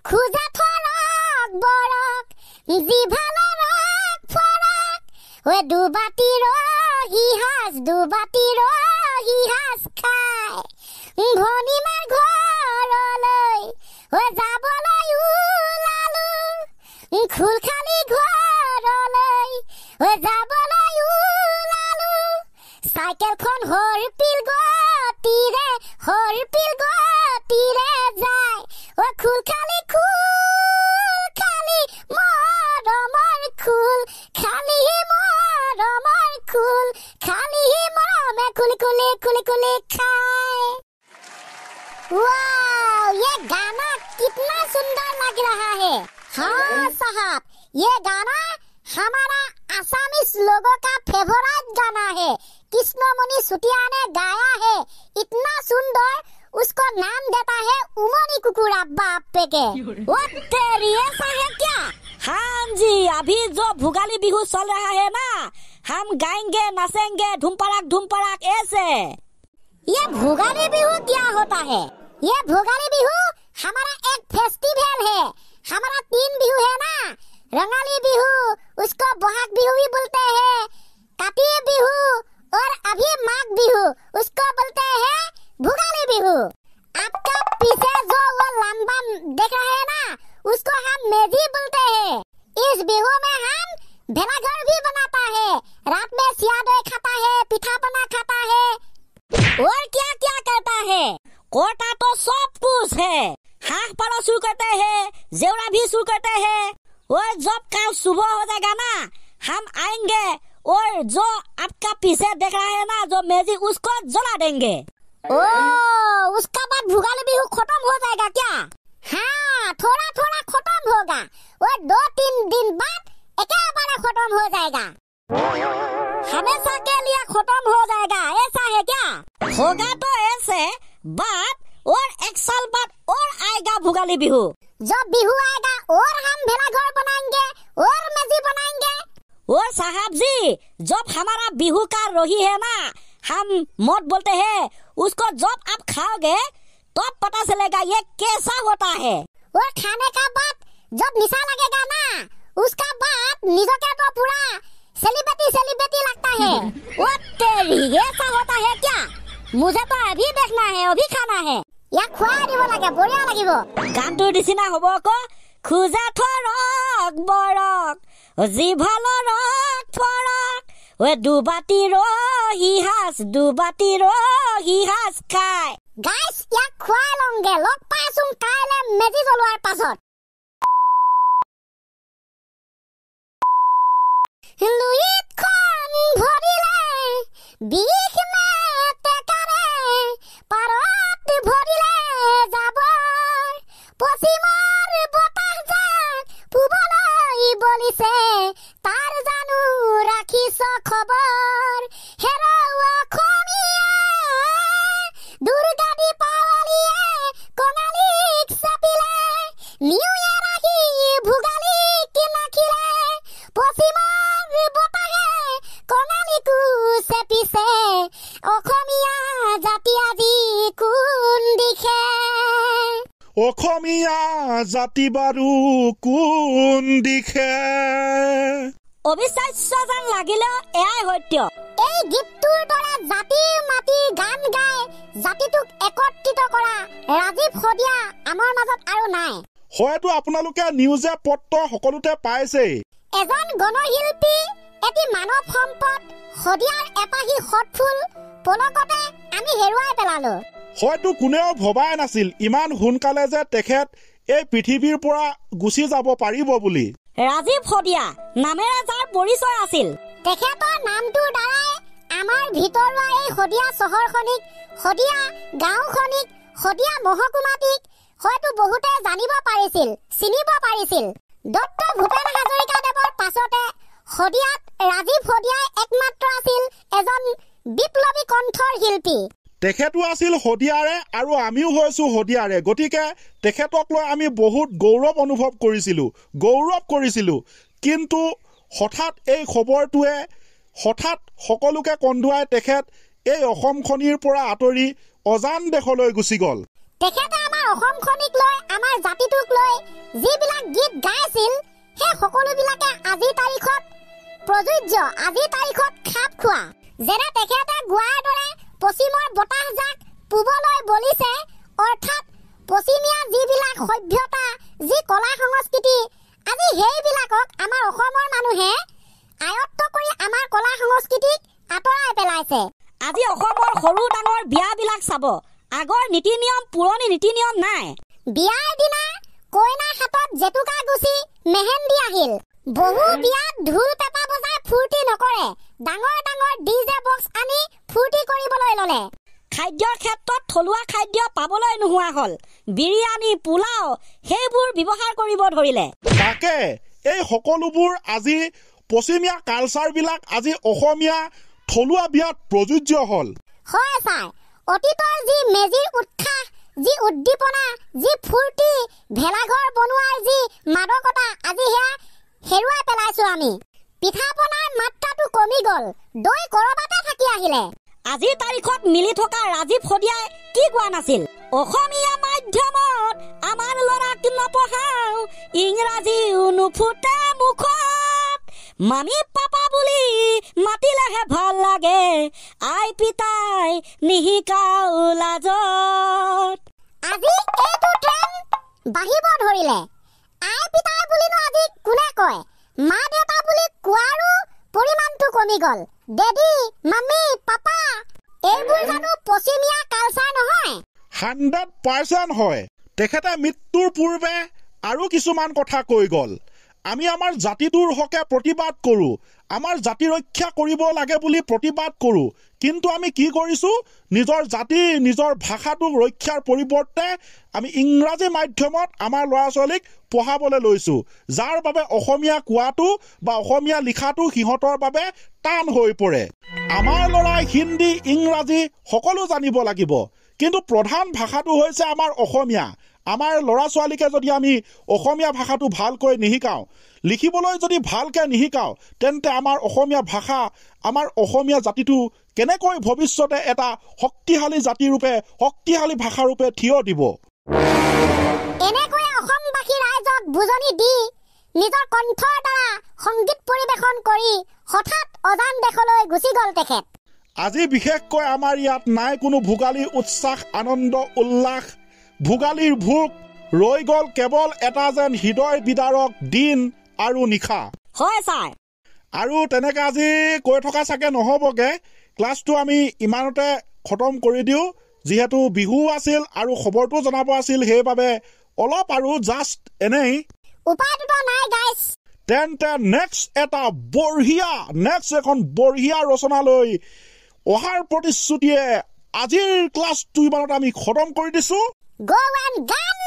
খুজা থৰক বৰক জিভালে rock ফৰক ঐ দুবাতি ৰহি হাজ খাই ভনীমাৰ ঘৰলৈ ঐ যাবলৈ ওলালো খুলখালি ঘৰলৈ ঐ যাবলৈ ওলালো চাইকেলখন হৰপিল গতিৰে যায় ঐ খুলখালি মৰমৰ খুল খালি মৰমৰ খুল খালি মৰমে খুলি খায়। वाह, ये गाना कितना सुंदर लग रहा है। हाँ साहब, ये गाना हमारा आसामीज लोगों का फेवरेट गाना है। कृष्णमणि सुटिया ने गाया है, इतना सुंदर। उसको नाम देता है उमनी कुकुरा बाप के। वो तेरी ऐसा है क्या? हाँ जी, अभी जो भुगाली बिहू चल रहा है ना, हम गाएंगे नाचेंगे धूम पड़ाक ऐसे। ये भुगाली बिहू क्या होता है? ये भुगाली बिहू हमारा एक फेस्टिवल है। हमारा 3 बिहू है ना, रंगाली बिहू, उसको बहाग बिहू भी बोलते हैं, काती बिहू और अभी माघ बिहू, उसको बोलते हैं भुगाली बिहू। आपका पीछे जो वो लंबा देख रहे हैं ना, उसको हम मेजी बोलते हैं। इस बिहू में हम भेलाघर भी बनाता है, रात में सिया दही खाता है, पिठा पना खाता है और क्या क्या करता है। कोटा तो सब कुछ है। हाथ पारो शुरू करते हैं, जेवरा भी शुरू करते हैं। और जब कल सुबह हो जाएगा ना, हम आएंगे और जो आपका पीछे देख रहा है ना, जो मेजी, उसको जला देंगे। ओ, उसका बाद भुगाली बिहू खत्म हो जाएगा क्या? हाँ, थोड़ा खत्म होगा और 2-3 दिन बाद एकेबारे खत्म हो जाएगा। हमेशा के लिए खत्म हो जाएगा, ऐसा है क्या? होगा तो ऐसे बात, और 1 साल बाद और आएगा भुगाली बिहू। जब बिहू आएगा और हम भेलाघर बनाएंगे और मेजी बनाएंगे। और साहब जी, जब हमारा बिहू का रोही है ना, हम मौत बोलते हैं, उसको जब आप खाओगे तब पता चलेगा ये कैसा होता है। और खाने का बाद जब निशा लगेगा ना, उसका बाद निजो के तो पूरा सेलिब्रिटी लगता है। वो तेरी ऐसा होता है क्या? मुझे तो अभी देखना है, अभी खाना है। या खुआ দিব লাগে, বঢ়িয়া লাগিব। গানটো দিছিনা হ'ব আকৌ, খুজা থৰক বৰক জিভালে ৰক ফৰক ঐ দুবাতি ৰহি হাজ খাই। গাইস, ইয়াক খুৱাই লওঁগে, লগ পাইছোং কাইলে মেজি জ্বলোৱাৰ পাছত। লুইতখন ভৰিলে বিষ মেটেকাৰে, পাৰত ভৰিলে যাবৰ, পশ্চিমৰ বতাহ যাক পূবলৈ বলিছে, তাৰ জানো ৰাখিছ খবৰ। হেৰৌ অসমীয়া দুৰ্গা দীপাৱলীয়ে কঙালীক চাপিলে, নিউ ইয়াৰ আহি ভোগালীক নাখিলে, পশ্চিমৰ বতাহে কঙালীকো চেপিছে, অসমীয়া জাতি আজি কোন দিশে। অসমীয়া জাতি বাৰু কোন দিশে। অবিশ্বাস্য যেন লাগিলেও এয়াই সত্য। এই গীতটোৰ দৰে জাতিৰ মাটিৰ গান গাই জাতিটোক একত্ৰিত কৰা ৰাজীৱ শদিয়া আমাৰ মাজত আৰু নাই। হয়তো আপোনালোকে নিউজে পত্ৰ সকলোতে পাইছেই। এজন গণশিল্পী, এটি মানৱ সম্পদ, শদিয়াৰ এপাহি সৎফুল পলকতে আমি হেৰুৱাই পেলালো। হয়তো কোনেও ভবাই নাছিল ইমান সোনকালে যে তেখেত এই পৃথিৱীৰ পৰা গুচি যাব পাৰিব বুলি। ৰাজীৱ শদিয়া নামেৰে যাৰ পৰিচয় আছিল, তেখেতৰ নামটোৰ দ্বাৰাই আমাৰ ভিতৰুৱা এই শদিয়া চহৰখনিক, শদিয়া গাঁওখনিক, শদিয়া মহকুমাটিক হয়তো বহুতে জানিব পাৰিছিল, চিনিব পাৰিছিল। ডক্টৰ ভূপেন হাজৰিকাদেৱৰ পাছতে শদিয়াত ৰাজীৱ শদিয়াই একমাত্ৰ আছিল এজন বিপ্লৱী কণ্ঠৰ শিল্পী। তেখেতো আছিল শদিয়াৰে আৰু আমিও হৈছো শদিয়াৰে, গতিকে তেখেতক লৈ আমি বহুত গৌৰৱ অনুভৱ কৰিছিলো। কিন্তু হঠাৎ এই খবৰটোৱে হঠাৎ সকলোকে কন্দুৱাই তেখেত এই অসমখনিৰ পৰা আঁতৰি অজান দেশলৈ গুচি গ'ল। তেখেতে আমাৰ অসমখনিক লৈ আমাৰ জাতিটোক লৈ যিবিলাক গীত গাইছিল সেই সকলোবিলাকে আজিৰ তাৰিখত প্ৰযোজ্য, আজিৰ তাৰিখত খাপ খোৱা। যেনে তেখেতে গোৱাৰ দৰে পশ্চিমৰ বতাহজাক পূবলৈ বলিছে, অৰ্থাৎ পশ্চিমীয়া যিবিলাক সভ্যতা, যি কলা সংস্কৃতি, আজি সেইবিলাকক আমাৰ অসমৰ মানুহে আয়ত্ত কৰি আমাৰ কলা সংস্কৃতিক আঁতৰাই পেলাইছে। আজি অসমৰ সৰু ডাঙৰ বিয়াবিলাক চাব, আগৰ নীতি নিয়ম, পুৰণি নীতি নিয়ম নাই। বিয়াৰ দিনা কইনাৰ হাতত জেতুকা গুচি মেহেন্দি আহিল। বহু বিয়াত ঢোল পেঁপা বজাই ফূৰ্তি নকৰে, ডাঙৰ ডাঙৰ ডিজে বক্স আনি ফূৰ্তি কৰিবলৈ ললে। খাদ্যৰ ক্ষেত্ৰত থলুৱা খাদ্য পাবলৈ নোহোৱা হ'ল। বিৰিয়ানী, পোলাও সেইবোৰ ব্যৱহাৰ কৰিব ধৰিলে। তাকে এই সকলোবোৰ আজি পশ্চিমীয়া কালচাৰবিলাক আজি অসমীয়া থলুৱা বিয়াত প্ৰযোজ্য হ'ল। হয় ছাৰ, অতীতৰ যি মেজিৰ উৎসাহ, যি উদ্দীপনা, যি ফূৰ্তি, ভেলাঘৰ বনোৱাৰ যি মাদকতা, আজি সেয়া হেৰুৱাই পেলাইছো আমি। পিঠা পনাৰ মাত্ৰাটো কমি গ'ল, দৈ কৰবাতে থাকি আহিলে। আজিৰ তাৰিখত মিলি থকা ৰাজীৱ শদিয়াই কি কোৱা নাছিল? অসমীয়া মাধ্যমত আমাৰ ল'ৰাক নপঢ়াও, ইংৰাজীও নুফুটে মুখত, মামী পাপা বুলি মাতিলেহে ভাল লাগে, আই পিতাই নিশিকাও লাজত। আজি এইটো ট্ৰেণ্ড বাঢ়িব ধৰিলে। আই পিতাই বুলিনো আজি কোনে কয়? মা দেউতা বুলি কোৱাৰো পৰিমাণটো কমি গ'ল। ডেডি, মামী, পাপা, এইবোৰ জানো পশ্চিমীয়া কালচাৰ নহয়? 100% হয়। তেখেতে মৃত্যুৰ পূৰ্বে আৰু কিছুমান কথা কৈ গ'ল। আমি আমাৰ জাতিটোৰ হকে প্ৰতিবাদ কৰোঁ, আমাৰ জাতি ৰক্ষা কৰিব লাগে বুলি প্ৰতিবাদ কৰোঁ, কিন্তু আমি কি কৰিছোঁ? নিজৰ জাতি, নিজৰ ভাষাটোক ৰক্ষাৰ পৰিৱৰ্তে আমি ইংৰাজী মাধ্যমত আমাৰ ল'ৰা ছোৱালীক পঢ়াবলৈ লৈছোঁ, যাৰ বাবে অসমীয়া কোৱাটো বা অসমীয়া লিখাটো সিহঁতৰ বাবে টান হৈ পৰে। আমাৰ ল'ৰাই হিন্দী, ইংৰাজী সকলো জানিব লাগিব, কিন্তু প্ৰধান ভাষাটো হৈছে আমাৰ অসমীয়া। আমাৰ ল'ৰা ছোৱালীকে যদি আমি অসমীয়া ভাষাটো ভালকৈ নিশিকাওঁ, লিখিবলৈ যদি ভালকৈ নিশিকাওঁ, তেন্তে আমাৰ অসমীয়া ভাষা, আমাৰ অসমীয়া জাতিটো কেনেকৈ ভৱিষ্যতে এটা শক্তিশালী জাতিৰূপে, শক্তিশালী ভাষাৰূপে থিয় দিব? এনেকৈ অসমবাসী ৰাইজক বুজনি দি নিজৰ কণ্ঠৰ দ্বাৰা সংগীত পৰিৱেশন কৰি হঠাৎ অজান দেশলৈ গুচি গ'ল তেখেত। আজি বিশেষকৈ আমাৰ ইয়াত নাই কোনো ভোগালী উৎসাহ, আনন্দ, উল্লাস। ভোগালীৰ ভোগ ৰৈ গ'ল কেৱল এটা যেন হৃদয় বিদাৰক দিন আৰু নিশা। হয় ছাৰ। আৰু তেনেকৈ আজি কৈ থকা চাগে নহ'বগে, ক্লাছটো আমি ইমানতে খতম কৰি দিওঁ। যিহেতু বিহু আছিল আৰু খবৰটো জনাব আছিল, সেইবাবে অলপ আৰু জাষ্ট এনেই। উপায়টোতো নাই গাইছ। তেন্তে নেক্সট এখন বঢ়িয়া ৰচনা লৈ অহাৰ প্ৰতিশ্ৰুতিয়ে আজিৰ ক্লাছটো ইমানত আমি খতম কৰি দিছোঁ। Go and gun!